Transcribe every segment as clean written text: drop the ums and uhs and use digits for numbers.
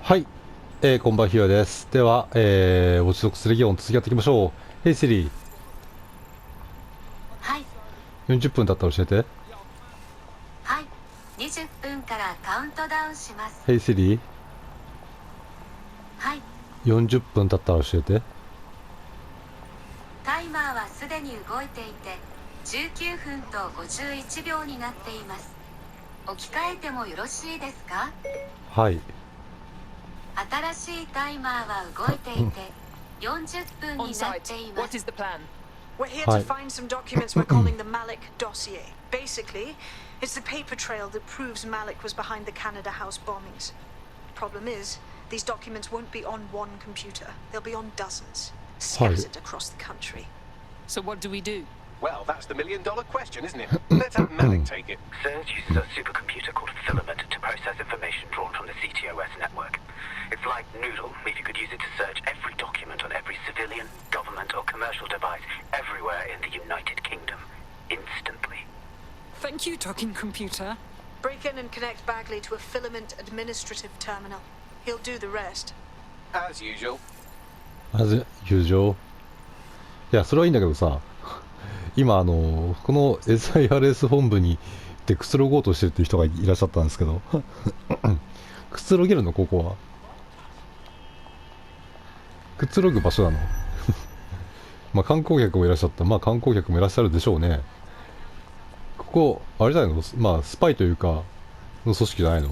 はい、こんばんは、ひよです。では、ウォッチドッグスレギオン続きやっていきましょう。ヘイシリー、はい、40分経ったら教えて。はい、20分からカウントダウンします。ヘイシリー、はい、40分経ったら教えて。タイマーはすでに動いていて、19分と51秒になっています。置き換えてもよろしいですか？はい。新しいタイマーは動いていて、40分になっていま What す。 is the plan? We're here Hi. to find some documents we're calling the Malik dossier. Basically, it's the paper trail that proves Malik was behind the Canada House bombings. Problem is, these documents won't be on one computer. They'll be on dozens, scattered across the country. So what do we do? Well, that's the million-dollar question, isn't it? Let's have Malik take it. Surge uses a supercomputer called Filament to process information drawn from the CTOS network. It's like Noodle, if you could use it to search every document on every civilian, government or commercial device everywhere in the United Kingdom, instantly. Thank you, talking computer. Break in and connect Bagley to a Filament administrative terminal. He'll do the rest. As usual. まず、友情。いや、それはいいんだけどさ、今、この SIRS 本部にでくつろごうとしてるっていう人がいらっしゃったんですけど、くつろげるの、ここは。くつろぐ場所なの。まあ観光客もいらっしゃった。まあ観光客もいらっしゃるでしょうね。ここ、あれじゃないの？まあスパイというか、の組織じゃないの？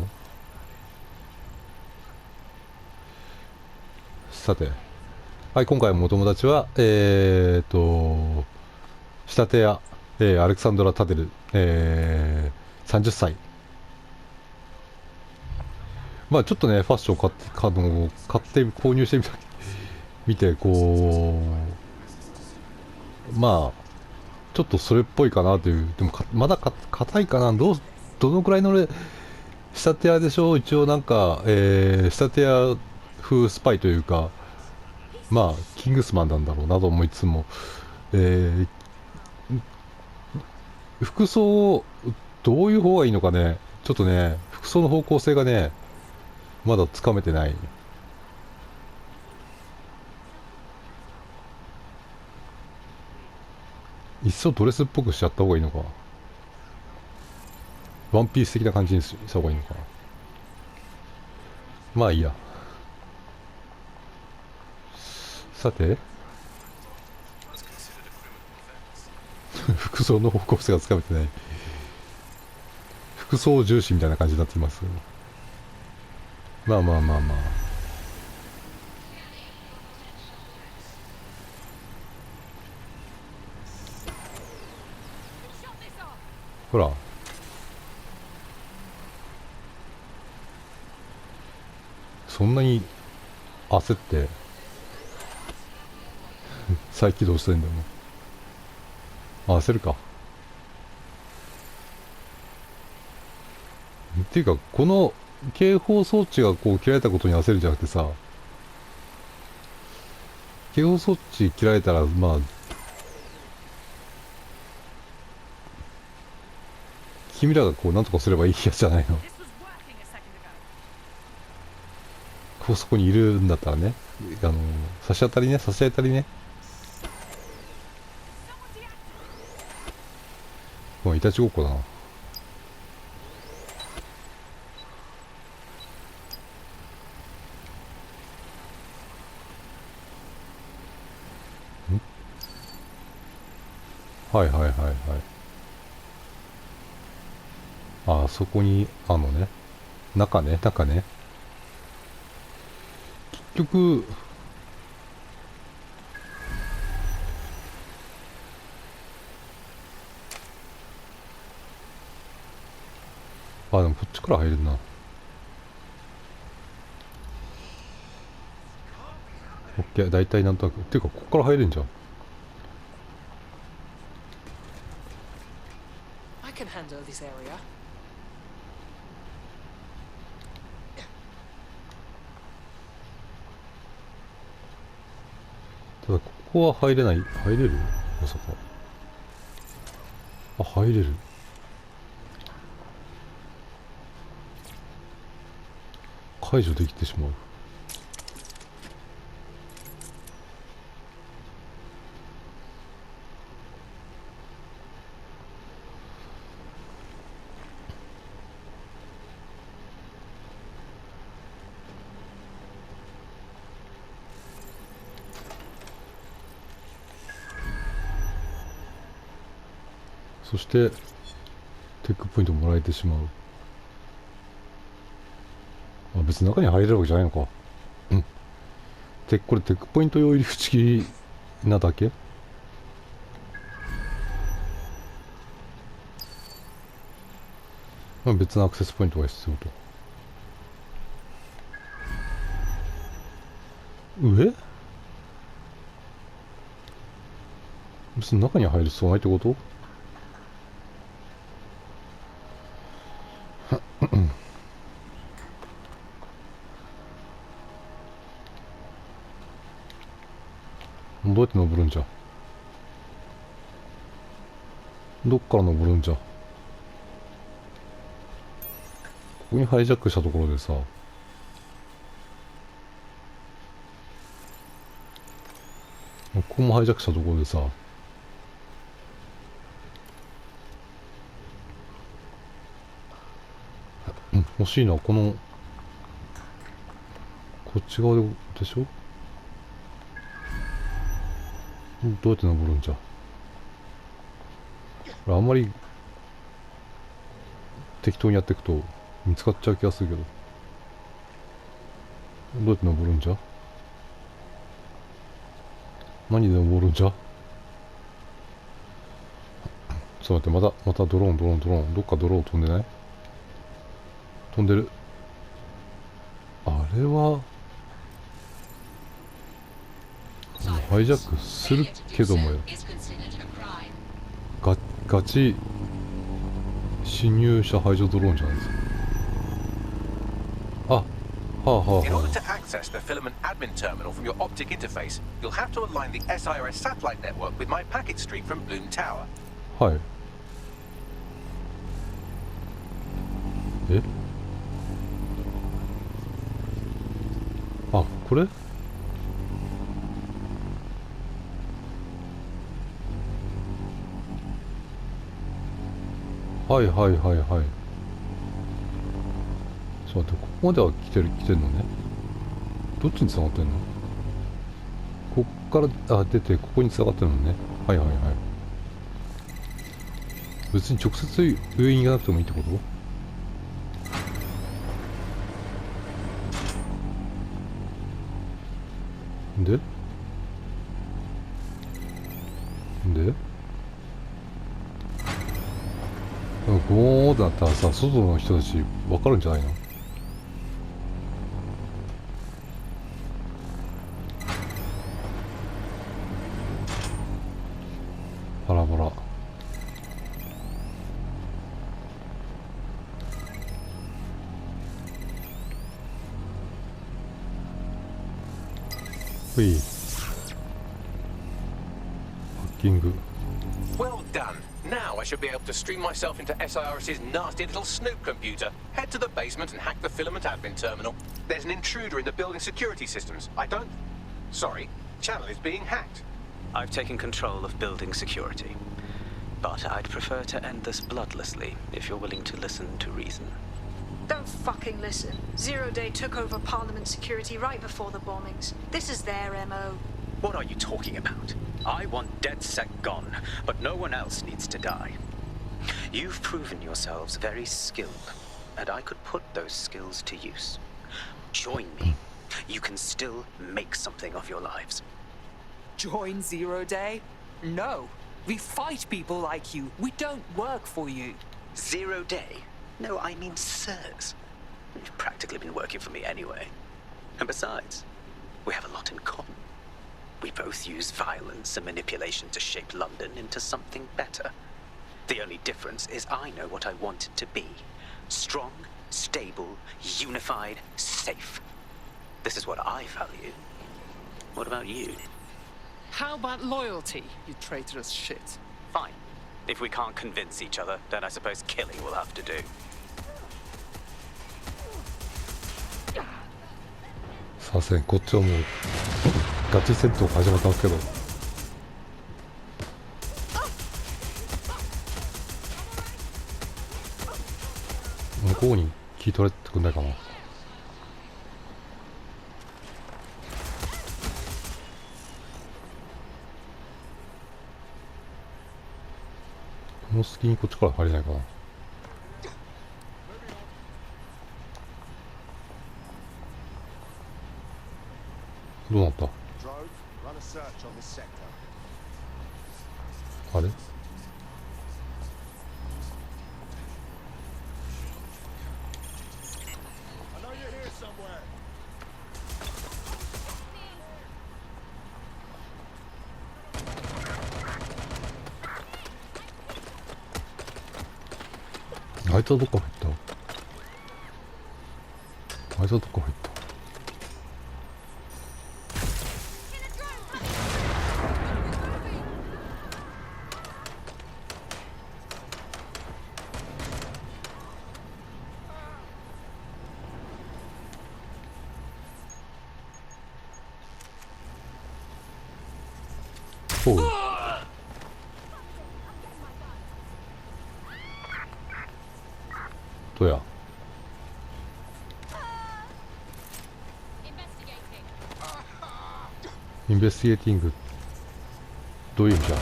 さて。はい、今回もお友達は、仕立屋、アレクサンドラ・タデル、30歳。まあちょっとね、ファッションを買って購入してみて、こう、まあ、ちょっとそれっぽいかなという、でもまだ硬いかな、どのくらいの仕立て屋でしょう、一応なんか、仕立て屋風スパイというか、まあ、キングスマンなんだろうなと思いつつも、服装、どういう方がいいのかね、ちょっとね、服装の方向性がね、まだつかめてない。いっそドレスっぽくしちゃった方がいいのか。ワンピース的な感じにした方がいいのか。まあいいや。さて服装の方向性がつかめてない。服装重視みたいな感じになっています。まあまあまあまあ、ほら、そんなに焦って再起動してんだよね。焦るか。っていうか、この警報装置がこう切られたことに焦るんじゃなくてさ、警報装置切られたら、まあ、君らがこうなんとかすればいいやつじゃないの。こうそこにいるんだったらね、差し当たりね。もういたちごっこだな。はいはいはいはい。あそこに、ね。中ね。結局、でもこっちから入れるな。オッケー、大体なんとなく。っていうか、ここから入れるんじゃん。I can handle this area. ただ、ここは入れない。入れる？まさか。あ、入れる。解除できてしまう。そしてテックポイントもらえてしまう。あ、別に中に入れるわけじゃないのか。うん。これテックポイント用入り口なだけ。まあ、別のアクセスポイントが必要と。上？別に中に入る必要ないってこと？どうやって登るんじゃ？どっから登るんじゃ？ここにハイジャックしたところでさ、ここもハイジャックしたところでさ、欲しいのはこのこっち側でしょ。どうやって登るんじゃ。これあんまり適当にやっていくと見つかっちゃう気がするけど、どうやって登るんじゃ。何で登るんじゃ。ちょっと待って、またドローン。どっかドローン飛んでない？飛んでる。あれはハイジャックするけどもよ、ガチ侵入者排除ドローンじゃないですか。あ、はあはあ In は order to access the filament admin terminal from your optic interface, you'll have to align the SIRS satellite network with my packet stream from Bloom Tower. あ、はい。え？あ、これ？はい。ちょっと待って、ここまでは来てんのね。どっちに繋がってんの？こっから出てここに繋がってるのね。はい。別に直接上に行かなくてもいいってこと？でゴーってなったらさ、外の人たち分かるんじゃないの？バラバラ。ほい。ハッキング。Well done. Now I should be able to stream myself into SIRS's nasty little snoop computer, head to the basement and hack the filament admin terminal. There's an intruder in the building security systems. Sorry, channel is being hacked. I've taken control of building security. But I'd prefer to end this bloodlessly, if you're willing to listen to reason. Don't fucking listen. Zero Day took over Parliament security right before the bombings. This is their MO. What are you talking about? I want DedSec gone, but no one else needs to die. You've proven yourselves very skilled, and I could put those skills to use. Join me. You can still make something of your lives. Join Zero Day? No. We fight people like you. We don't work for you. 0 Day? No, I mean sirs. You've practically been working for me anyway. And besides, we have a lot in common. We both use violence and manipulation to shape London into something better. The only difference is I know what I want it to be. Strong, stable, unified, safe. This is what I value. What about you? How about loyalty, you traitorous shit? Fine. If we can't convince each other, then I suppose killing will have to do. さすがにこっちはもうガチ戦闘が始まったんですけど、向こうに聞い取れてくんないかな。この隙にこっちから入れないかな。どうなった？あれ？あいつはどこ入った？あいつはどこ入った？おう。どうや？インベスティゲーティング、どういう意味じゃ？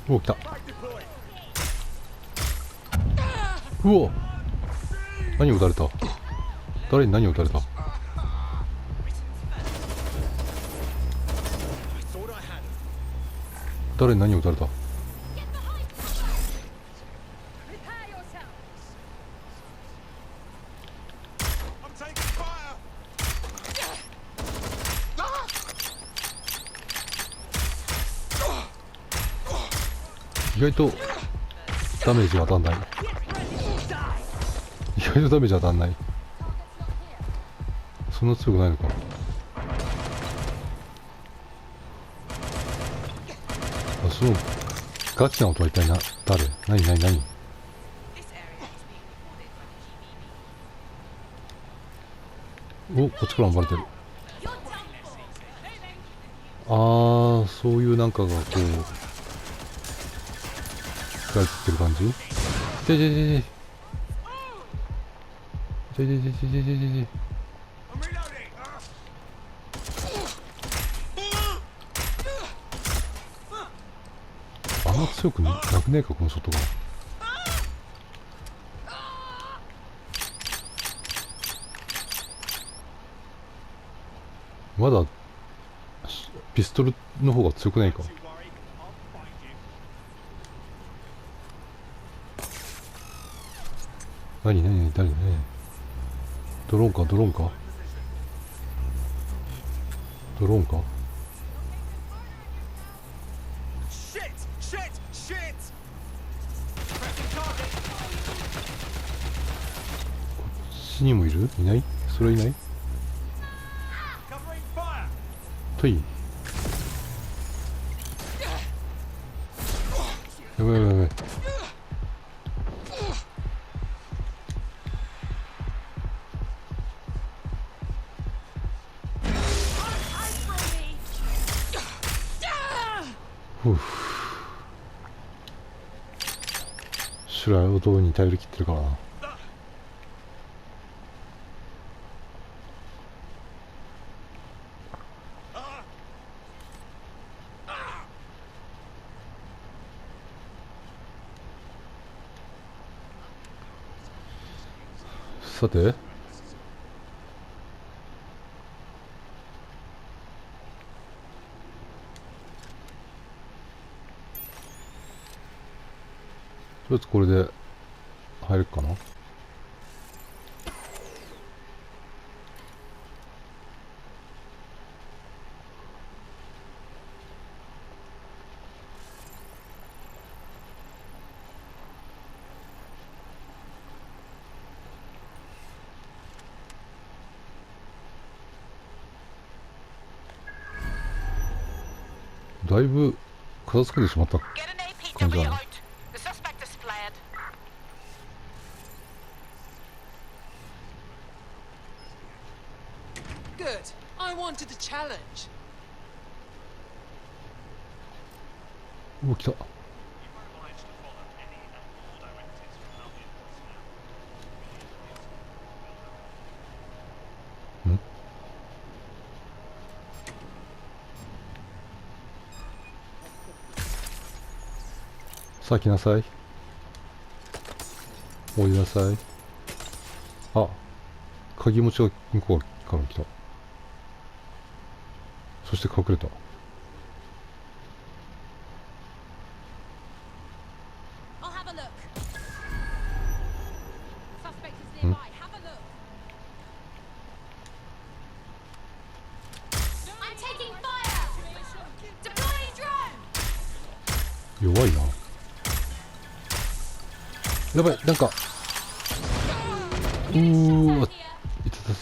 お、来た。うお、何を撃たれた？誰に何を撃たれた？誰に何を撃たれた？意外とダメージが当たんない。意外とダメージ当たんない。そんな強くないのか。あ、そのガチな音は一体誰？何？お、こっちからもバレてる。ああ、そういうなんかがこう使いってる感じ。あんま強くなくねえか、この外が。まだピストルの方が強くないか。誰？ドローンか？ドローンか？こっちにもいる？いない？それいない？とい。やばい。シュラー音に頼り切ってるからな。さて、とりあえずこれで入るかな。だいぶ片付けてしまった感じだね。Good. I wanted a challenge. お、来た。さあ来なさい。おいでなさい。あ、鍵持ちが向こうから来た。そして隠れた。ん？弱いな。やばい、なんかいたたた。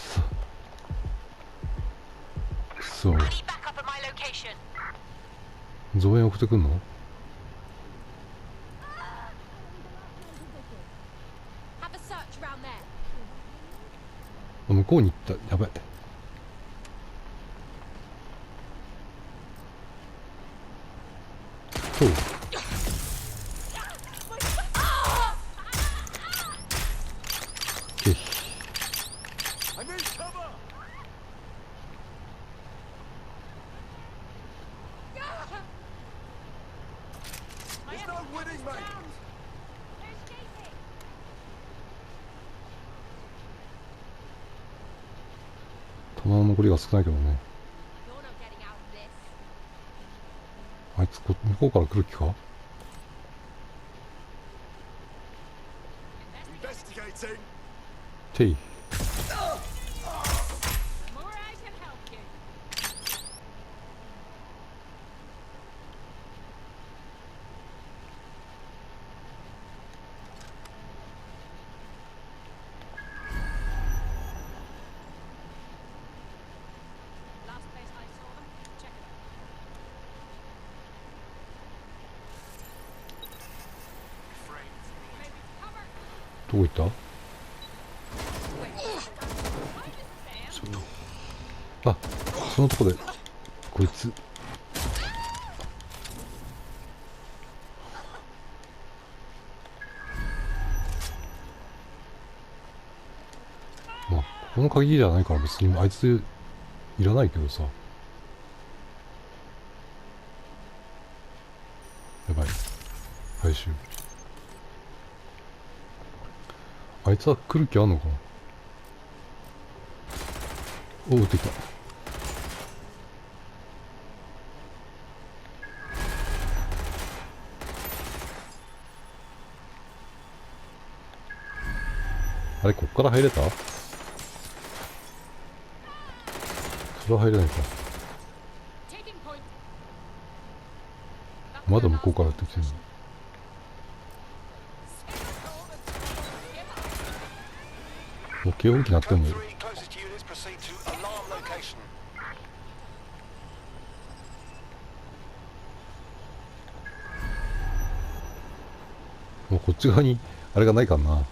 くそ、増援送ってくんの？向こうに行った。やばい。そう。けひ。弾の残りが少ないけどね。あいつ向こうから来る気か？てい。どこ行った？あ、そのとこでこいつ。まあこの鍵じゃないから別にあいついらないけどさ。やばい、回収。あいつは来る気あんのかな。お、撃ってきた。あれ、こっから入れた？それは入れないか。まだ向こうからやってきてるの？もう警報器鳴ってももうこっち側にあれがないからな。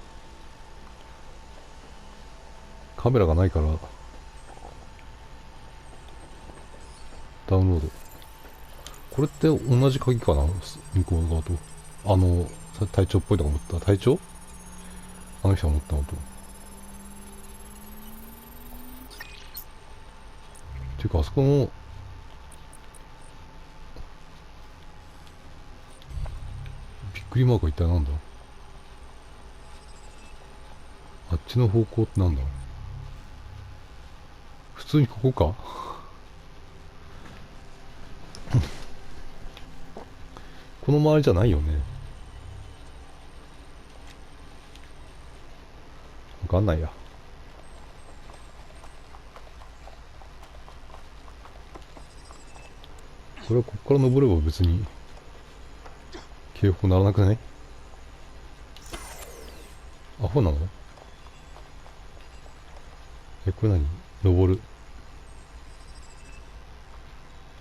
カメラがないからダウンロード。これって同じ鍵かな、向こう側と。隊長っぽいのが持った。隊長？あの人が持ったのと。ていうか、あそこのびっくりマークは一体なんだ？あっちの方向ってなんだ？普通にここか？この周りじゃないよね。わかんないや。これはこっから登れば別に警報鳴らなくない？アホなの？これ何？登る。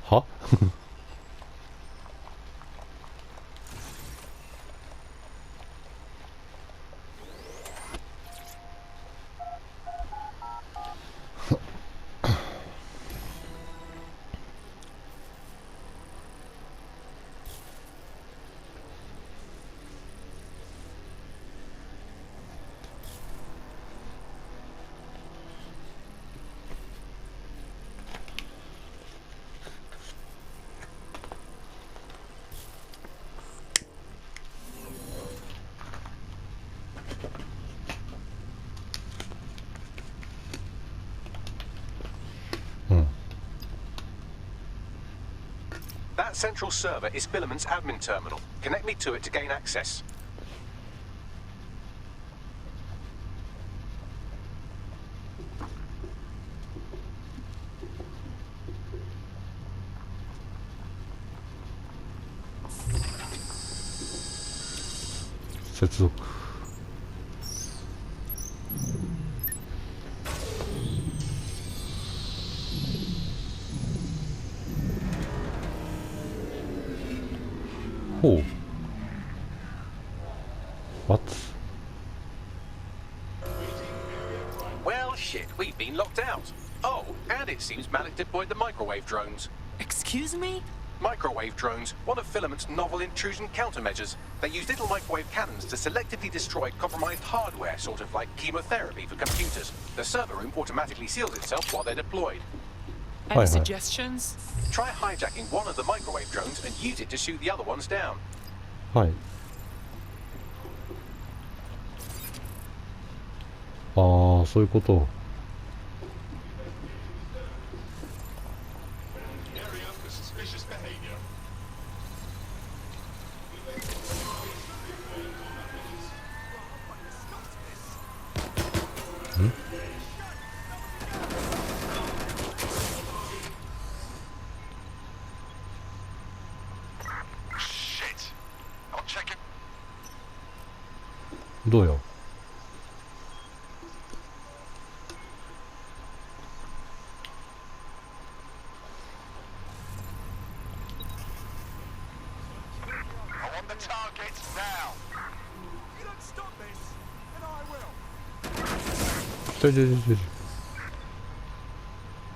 は？ That central server is Filament's admin terminal. Connect me to it to gain access. 接続。ほう。What? Well, shit, we've been locked out. Oh, and it seems Malik deployed the microwave drones. Excuse me? Microwave drones, one of Filament's novel intrusion countermeasures. They use little microwave cannons to selectively destroy compromised hardware, sort of like chemotherapy for computers. The server room automatically seals itself while they're deployed. Any Hi. suggestions? Try hijacking one of the microwave drones and use it to shoot the other ones down. はい。ああ、そういうこと。どうよ。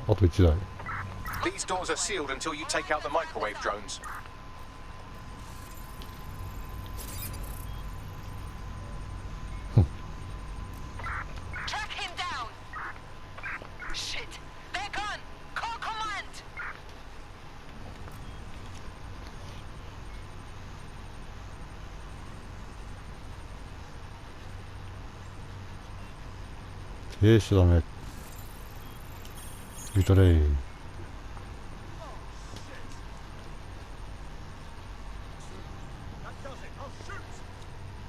あと1台。 These doors are sealed until you take out the microwave drones. Track him down! Shit! They're gone! Call command! 停止ダメ。リトレイ。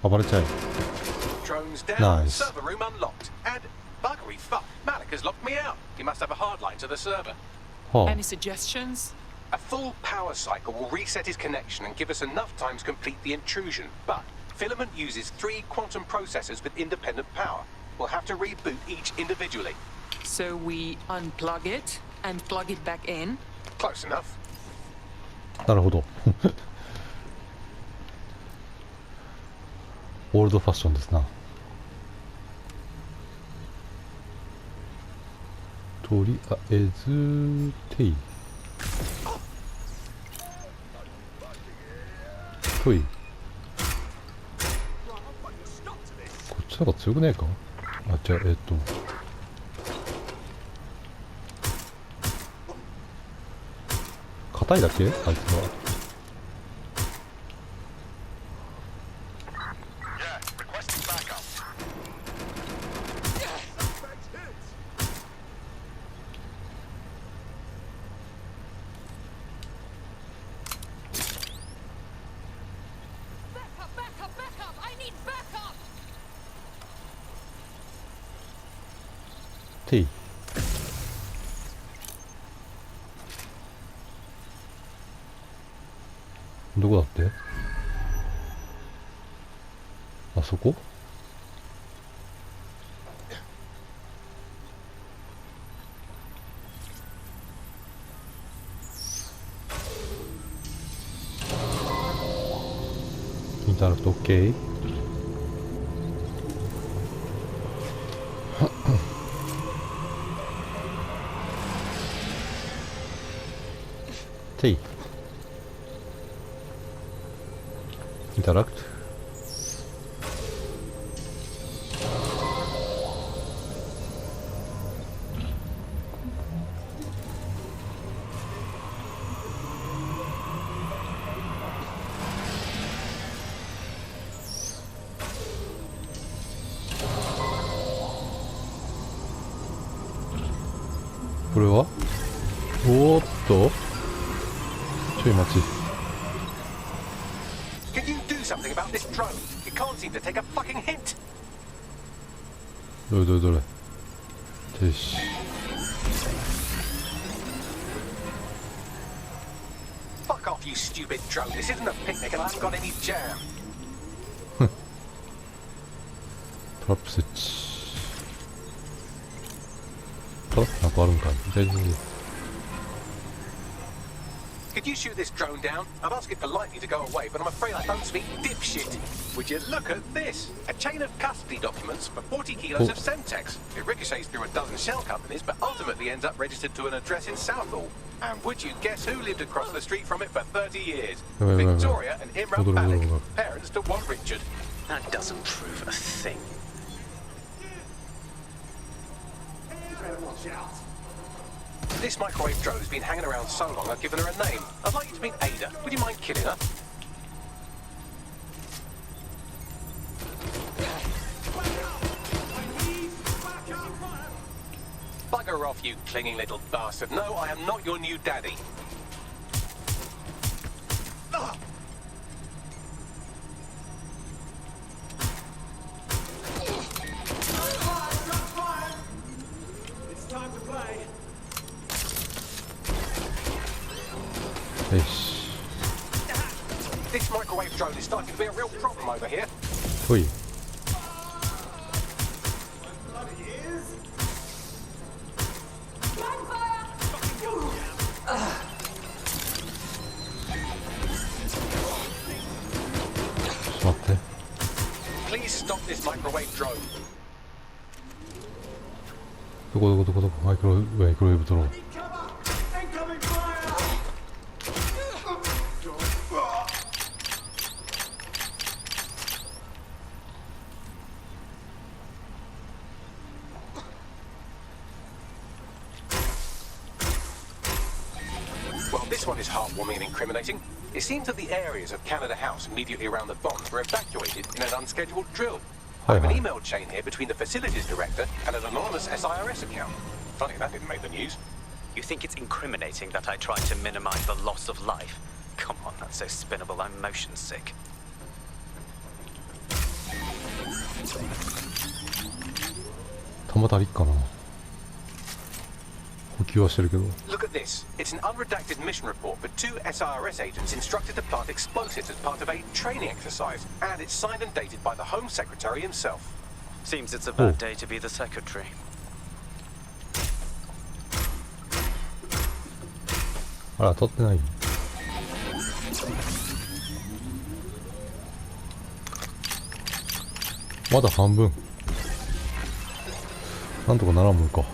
暴れちゃえ。 Drones down, Nice. server room unlocked, and buggery fuck, Malik has locked me out. He must have a hard line to the server. は Any suggestions? A full power cycle will reset his connection and give us enough time to complete the intrusion. But Filament uses 3 quantum processors with independent power. We'll have to reboot each individually. So we unplug it and plug it back in? Close enough. あ。なるほど。オールドファッションですな。とりあえずテイ。ほい。こっちの方が強くねえか。あ、じゃあ硬いだけあいつは。テイ。どこだって？あそこ？インタラクト OK？ テイ。インタラクト。これはおーっとちょい待ち。drone. It can't seem to take a fucking hint. どれどれどれ。停止。Fuck off, you stupid drone. This isn't a picnic and I haven't got any jam. トラップ設置。トラップなんかあるんかい。大丈夫。Could you shoot this drone down? I'd ask it politely to go away, but I'm afraid I don't speak dipshit. Would you look at this? A chain of custody documents for 40 kilos of Semtex. It ricochets through a dozen shell companies, but ultimately ends up registered to an address in Southall. And would you guess who lived across the street from it for 30 years? Victoria and Imran Malik, parents to one Richard. That doesn't prove a thing. This microwave drone has been hanging around so long I've given her a name. I'd like you to meet Ada. Would you mind killing her? Bugger off, you clinging little bastard. No, I am not your new daddy. Ugh. This microwave drone is starting to be a real problem over here. ほい。待って。 Please stop this microwave drone. どこどこどこどこ。マイクロウェーブドローン。Well, this one is heartwarming and incriminating. It seems that the areas of Canada House immediately around the bombs were evacuated in an unscheduled drill. I have an email chain here between the facilities director and an anonymous SIRS account. Funny that didn't make the news. You think it's incriminating that I tried to minimize the loss of life? Come on, that's so spinnable, I'm motion sick. 弾足りっかな。補給はしてるけど。 Look at this. It's an unredacted mission report for 2 SIRS agents instructed to plant explosives as part of a training exercise, and it's signed and dated by the Home Secretary himself. Seems it's a bad day to be the secretary. あら、当たってない。まだ半分。なんとかならんもんか。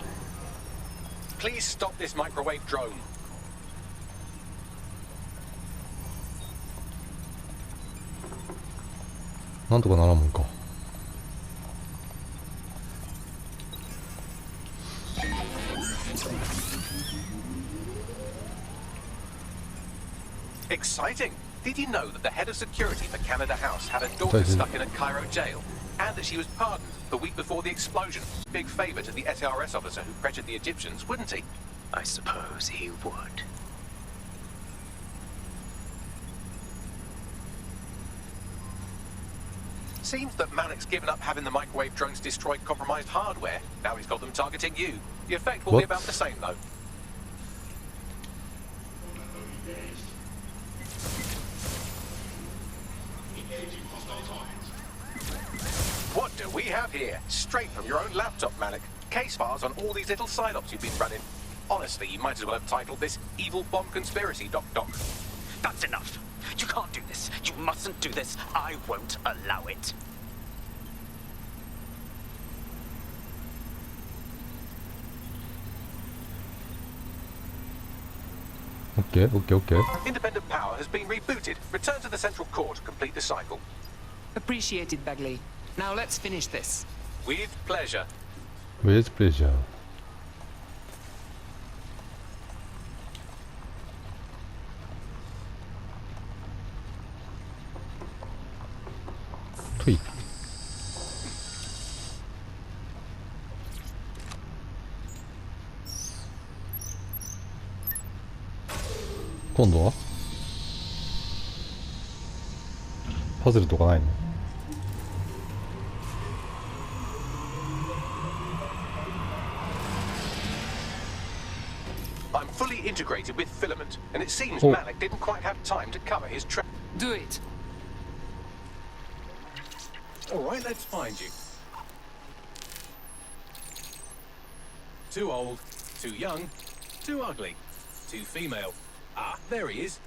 Please stop this microwave drone. なんとかならんもんか。 Exciting! Did you know that the head of security for Canada House had a daughter stuck in a Cairo jail? And that she was pardoned the week before the explosion? Big favour to the SRS officer who pressured the Egyptians, wouldn't he? I suppose he would. Seems that Malik's given up having the microwave drones destroy compromised hardware. Now he's got them targeting you. The effect will be about the same, though. What do we have here? Straight from your own laptop, Malik. Case files on all these little psyops you've been running. Honestly, you might as well have titled this Evil Bomb Conspiracy, Doc. That's enough. You can't do this. You mustn't do this. I won't allow it. Okay. Independent power has been rebooted. Return to the central core to complete the cycle. Appreciated, Bagley. Now let's finish this. With pleasure. With pleasure. とい。今度はパズルとかないの？ I'm fully integrated with filament, and it seems Oh. Malik didn't quite have time to cover his track. Do it. All right, let's find you. Too old, too young, too ugly, too female. Ah, there he is.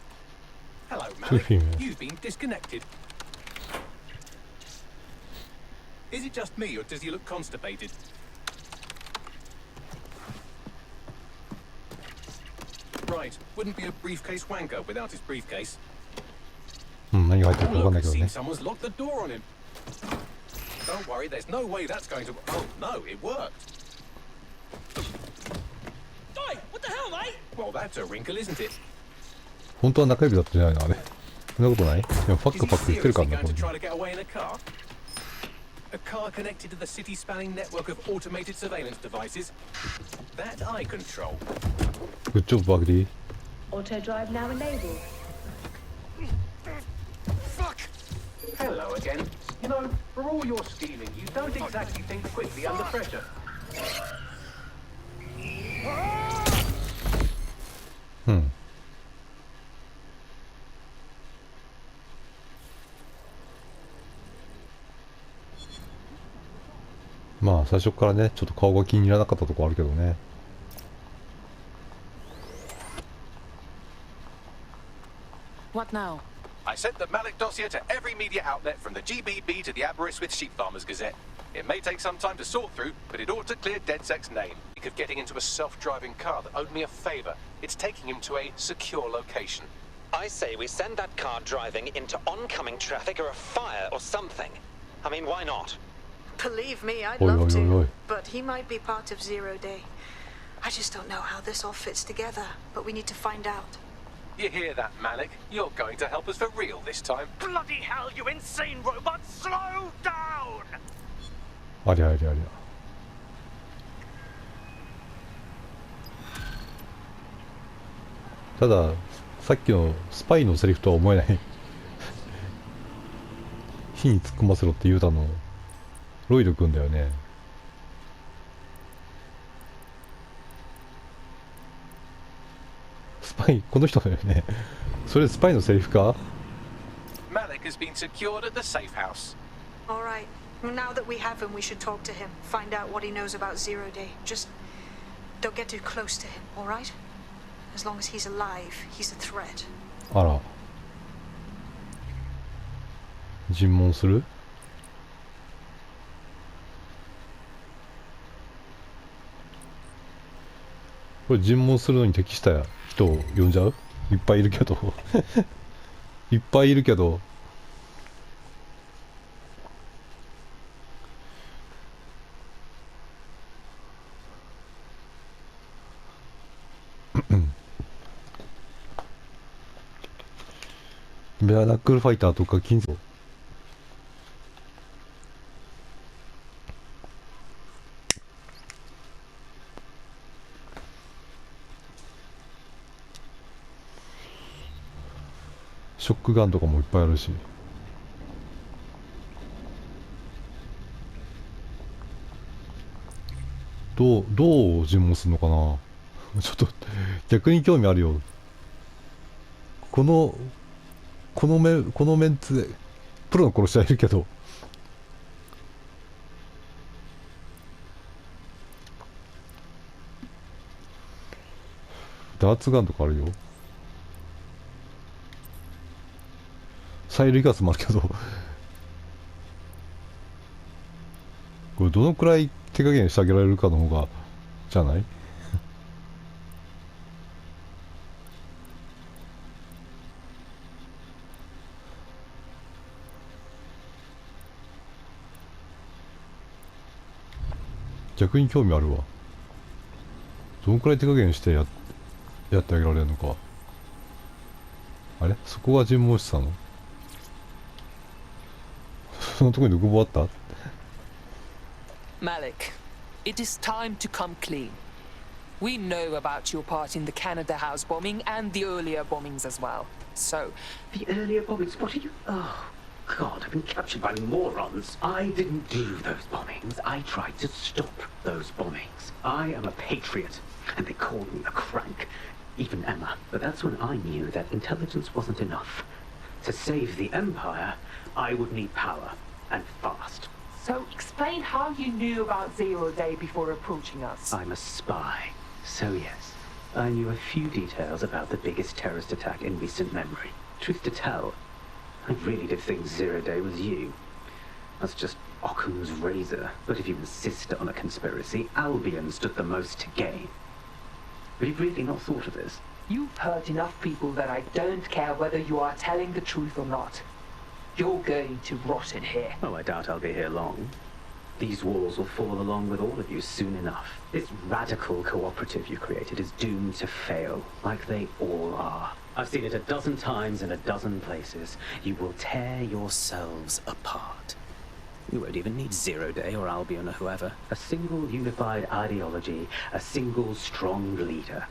Hello, Malik. female. You've been disconnected. Is it just me, or does he look constipated? Right, wouldn't be a briefcase wanker without his briefcase. うん、何が入ってるかわかんない Look, けど seems ね。 someone's locked the door on him. Don't worry, there's no way that's going to... Oh, no, it worked. Oi, what the hell, mate? Well, that's a wrinkle, isn't it? 本当は中指だったんじゃないのあれ。そんなことない？でもパッ Is ク he パック言ってるから seriously な、 going こ to れ。 try to get away in a car? A car connected to the city-spanning network of automated surveillance devices? That I control. Good job, Bagdi. Auto drive now enabled. Fuck! Hello again. You know, for all your scheming, you don't exactly think quickly under pressure. うん。まあ最初からね、ちょっと顔が気に入らなかったとこあるけどね。What now? I sent the Malik dossier to every media outlet from the GBB to the Aberystwyth Sheep Farmers Gazette. It may take some time to sort through, but it ought to clear DedSec's name. Of getting into a self-driving car that owed me a favor. It's taking him to a secure location. I say we send that car driving into oncoming traffic or a fire or something. I mean, why not? Believe me, I'd Oi, love oi, to. oi, oi. But he might be part of Zero Day. I just don't know how this all fits together, but we need to find out. You hear that, Malik? You're going to help us for real this time. Bloody hell, you insane robot! Slow down! ありゃありゃありゃ。ただ、さっきのスパイのセリフとは思えない。火に突っ込ませろって言うたの、ロイド君だよね。スパイ、この人だよね。それスパイのセリフか？ Malik has been secured at the safe house. All right. Well, now that we have him, we should talk to him. Find out what he knows about Zero Day. Just don't get too close to him, all right? As long as he's alive, he's a threat. あら。尋問する？これ尋問するのに適した人を呼んじゃう？いっぱいいるけどいっぱいいるけどベアナックルファイターとか金属ショックガンとかもいっぱいあるしどう尋問するのかなちょっと逆に興味あるよこのメンツでプロの殺し屋いるけどダーツガンとかあるよサイルガスもあるけどこれどのくらい手加減してあげられるかの方がじゃない逆に興味あるわどのくらい手加減してやってあげられるのかあれそこが尋問室なのそのとこにどこもあった Malik, it is time to come clean. We know about your part in the Canada House bombing and the earlier bombings as well. So, The earlier bombings, what are you... Oh, God, I've been captured by morons. I didn't do those bombings. I tried to stop those bombings. I am a patriot, and they called me a crank. Even Emma. But that's when I knew that intelligence wasn't enough. To save the Empire, I would need power, and fast. So explain how you knew about Zero Day before approaching us. I'm a spy. So yes, I knew a few details about the biggest terrorist attack in recent memory. Truth to tell, I really did think Zero Day was you. That's just Occam's razor. But if you insist on a conspiracy, Albion stood the most to gain. But you've really not thought of this. You've hurt enough people that I don't care whether you are telling the truth or not. You're going to rot in here. Oh, I doubt I'll be here long. These walls will fall along with all of you soon enough. This radical cooperative you created is doomed to fail, like they all are. I've seen it a dozen times in a dozen places. You will tear yourselves apart. You won't even need Zero Day or Albion or whoever. A single unified ideology, a single strong leader.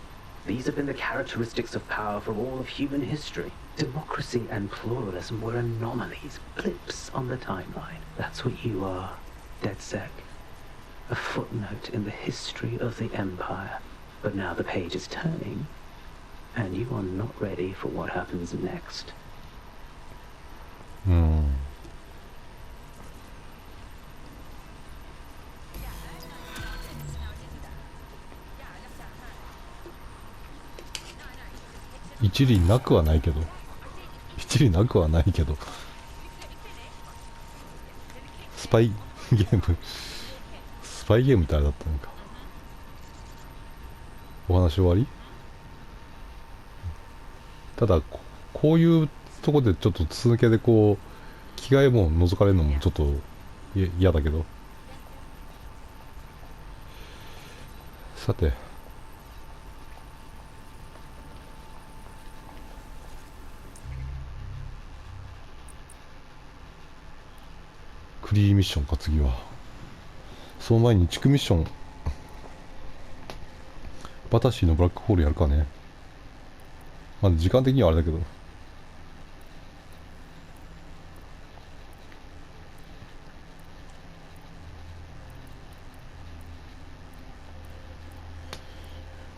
These have been the characteristics of power for all of human history. Democracy and pluralism were anomalies, blips on the timeline. That's what you are, DedSec. A footnote in the history of the Empire. But now the page is turning, and you are not ready for what happens next. Hmm. 一理なくはないけど、一理なくはないけど、スパイゲーム、スパイゲームってあれだったのか。お話終わり？ただこういうとこでちょっと続けでこう着替えも覗かれるのもちょっと嫌だけど。さて。フリーミッションか次は。その前に地区ミッションバタシーのブラックホールやるかね。まだ時間的にはあれだけど。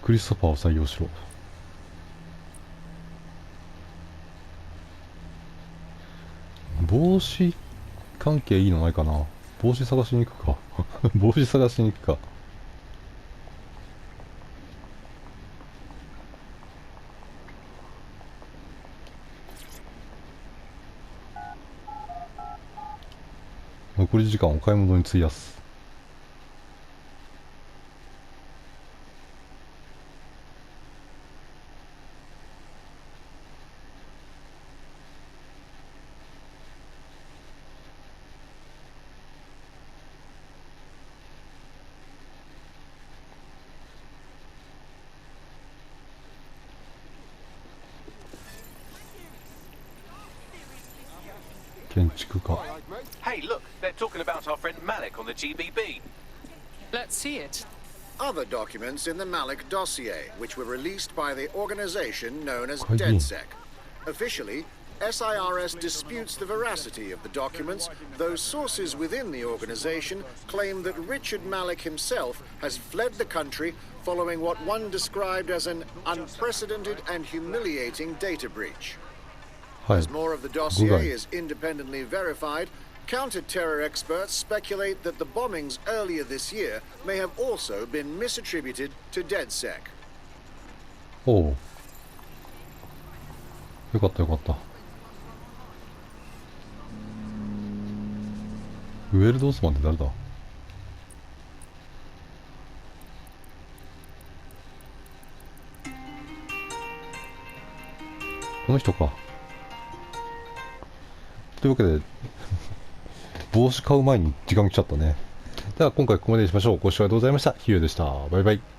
クリストファーを採用しろ。帽子関係いいのないかな。帽子探しに行くか。帽子探しに行くか。残り時間をお買い物に費やす。建築か。 Hey, look, they're talking about our friend Malik on the GBB. Let's see it. Other documents in the Malik dossier, which were released by the organization known as Quite DedSec. Officially, SIRS disputes the veracity of the documents, though sources within the organization claim that Richard Malik himself has fled the country following what one described as an unprecedented and humiliating data breach. はい。 As more of the dossier is independently verified, counter-terror experts speculate that the bombings earlier this year may have also been misattributed to DedSec. おう。よかったよかった。ウェルド・オスマンって誰だ？この人か。というわけで帽子買う前に時間来ちゃったね。では今回ここまでにしましょう。ご視聴ありがとうございました。ヒューでした。バイバイ。